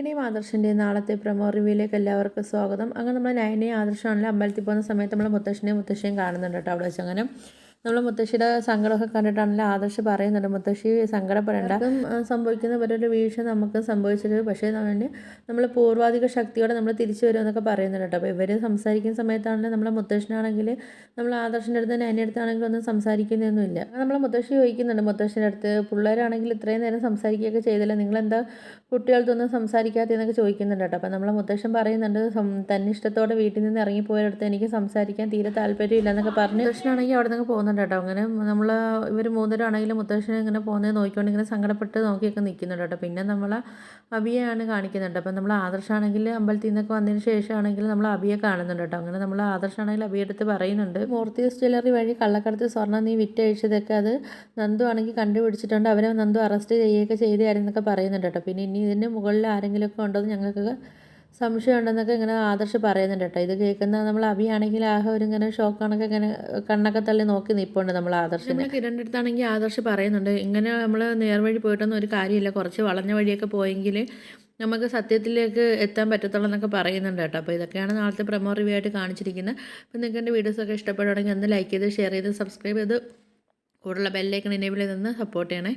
നയനയും ആദർശിൻ്റെയും നാളത്തെ പ്രൊമോ റിവ്യൂയിലേക്ക് എല്ലാവർക്കും സ്വാഗതം. അങ്ങനെ നമ്മൾ നയനയും ആദർശമാണെങ്കിലും അമ്പലത്തിൽ പോകുന്ന സമയത്ത് നമ്മൾ മുത്തശ്ശനെയും മുത്തശ്ശിയും കാണുന്നുണ്ട് കേട്ടോ. അവിടെ വെച്ച് അങ്ങനെ നമ്മൾ മുത്തശ്ശിയുടെ സങ്കടമൊക്കെ കണ്ടിട്ടാണെങ്കിലും ആദർശ് പറയുന്നുണ്ട്, മുത്തശ്ശി സങ്കടപ്പെടേണ്ട, സംഭവിക്കുന്ന ഓരോരോ വീഴ്ച നമുക്ക് സംഭവിച്ചത്, പക്ഷേ നമ്മൾ പൂർവാധിക ശക്തിയോടെ നമ്മൾ തിരിച്ചു വരുമെന്നൊക്കെ പറയുന്നുണ്ട് കേട്ടോ. അപ്പോൾ ഇവർ സംസാരിക്കുന്ന സമയത്താണെങ്കിലും നമ്മളെ മുത്തശ്ശനാണെങ്കിൽ നമ്മൾ ആദർശിൻ്റെ അടുത്ത് നയൻ്റെ അടുത്താണെങ്കിലും ഒന്നും സംസാരിക്കുന്നൊന്നുമില്ല. നമ്മൾ മുത്തശ്ശി ചോദിക്കുന്നുണ്ട് മുത്തശ്ശിൻ്റെ അടുത്ത്, പിള്ളേരാണെങ്കിൽ ഇത്രയും നേരം സംസാരിക്കുകയൊക്കെ ചെയ്തില്ല, നിങ്ങളെന്താ കുട്ടികൾക്കൊന്നും സംസാരിക്കാത്തതെന്നൊക്കെ ചോദിക്കുന്നുണ്ട് കേട്ടോ. അപ്പോൾ നമ്മളെ മുത്തശ്ശൻ പറയുന്നുണ്ട്, തന്നിഷ്ടത്തോടെ വീട്ടിൽ നിന്ന് ഇറങ്ങിപ്പോയടുത്ത് എനിക്ക് സംസാരിക്കാൻ തീരെ താല്പര്യമില്ല എന്നൊക്കെ പറഞ്ഞ് മുത്തശ്ശനാണെങ്കിൽ അവിടെ നിന്ന് പോകുന്നുണ്ട് കേട്ടോ. അങ്ങനെ നമ്മൾ ഇവർ മൂന്നരാണെങ്കിലും മുത്തശ്ശനെ ഇങ്ങനെ പോകുന്നത് നോക്കിക്കൊണ്ട് ഇങ്ങനെ സങ്കടപ്പെട്ട് നോക്കിയൊക്കെ നിൽക്കുന്നുണ്ട് കേട്ടോ. പിന്നെ നമ്മൾ അബിയെയാണ് കാണിക്കുന്നുണ്ട്. അപ്പം നമ്മൾ ആദർശാണെങ്കിൽ അമ്പലത്തിൽ നിന്നൊക്കെ വന്നതിന് ശേഷമാണെങ്കിൽ നമ്മൾ അബിയെ കാണുന്നുണ്ട് കേട്ടോ. അങ്ങനെ നമ്മൾ ആദർശാണെങ്കിൽ അബിയെടുത്ത് പറയുന്നുണ്ട്, മൂർത്തിസ് ജ്വല്ലറി വഴി കള്ളക്കടത്ത് സ്വർണ്ണം നീ വിറ്റഴിച്ചതൊക്കെ അത് നന്ദു ആണെങ്കിൽ കണ്ടുപിടിച്ചിട്ടുണ്ട്, അവരെ നന്ദു അറസ്റ്റ് ചെയ്യുകയൊക്കെ ചെയ്തായിരുന്നൊക്കെ പറയുന്നുണ്ട് കേട്ടോ. പിന്നെ ഇനി ഇതിന് മുകളിൽ ആരെങ്കിലുമൊക്കെ ഉണ്ടോ എന്ന് ഞങ്ങൾക്ക് സംശയം ഉണ്ടെന്നൊക്കെ ഇങ്ങനെ ആദർശ് പറയുന്നുണ്ട് കേട്ടോ. ഇത് കേൾക്കുന്ന നമ്മൾ അബിയാണെങ്കിൽ ഒരു ഇങ്ങനെ ഷോക്ക് കണക്കെ ഇങ്ങനെ കണ്ണൊക്കെ തള്ളി നോക്കി നിൽപ്പുണ്ട് നമ്മൾ ആദർശിനെ. കിരണിൻ്റെ അടുത്താണെങ്കിൽ ആദർശ് പറയുന്നുണ്ട്, ഇങ്ങനെ നമ്മൾ നേർവഴി പോയിട്ടൊന്നും ഒരു കാര്യമില്ല, കുറച്ച് വളഞ്ഞ വഴിയൊക്കെ പോയെങ്കിൽ നമുക്ക് സത്യത്തിലേക്ക് എത്താൻ പറ്റത്തുള്ളൂ എന്നൊക്കെ പറയുന്നുണ്ട് കേട്ടോ. അപ്പോൾ ഇതൊക്കെയാണ് നാളത്തെ പ്രൊമോ റിവ്യൂ ആയിട്ട് കാണിച്ചിരിക്കുന്നത്. അപ്പോൾ നിങ്ങൾക്ക് എൻ്റെ വീഡിയോസൊക്കെ ഇഷ്ടപ്പെടുകയാണെങ്കിൽ ഒന്ന് ലൈക്ക് ചെയ്ത് ഷെയർ ചെയ്ത് സബ്സ്ക്രൈബ് ചെയ്ത് കൂടുതലുള്ള ബെല്ലൈക്കൺ എനേബിൾ ചെയ്ത് സപ്പോർട്ട് ചെയ്യണേ.